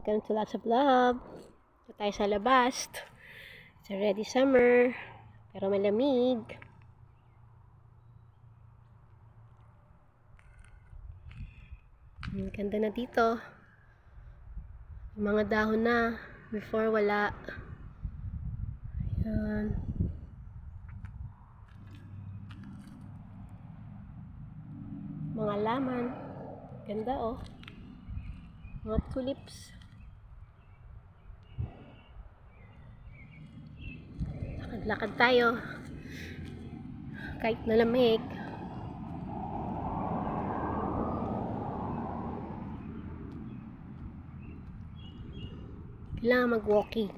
Welcome to Lots of Love. Ito tayo sa labas. It's already summer, pero malamig. Ang ganda na dito. Mga dahon na. Before wala. Ayan. Mga laman. Ganda oh. Mga tulips. Lakad-lakad tayo. Kahit malamig. Kailangan mag-walking.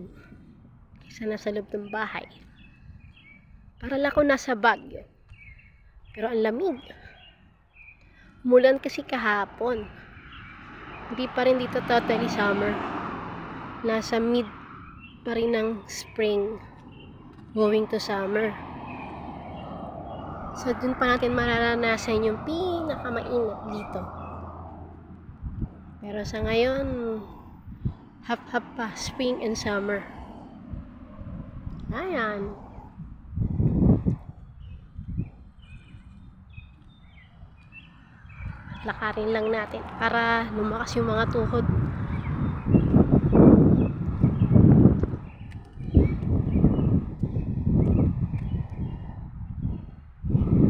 Kaysa nasa loob ng bahay. Para lang ako nasa Baguio. Pero ang lamig. Umulan kasi kahapon. Hindi pa rin dito totally summer. Nasa mid pa rin ng spring. Going to summer. So, dun pa natin mararanasan yung pinakamainit dito. Pero sa ngayon, half-half pa, spring and summer. Ayan. Lakarin lang natin para lumakas yung mga tuhod.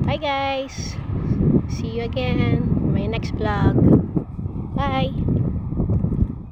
Hi guys! See you again in my next vlog. Bye!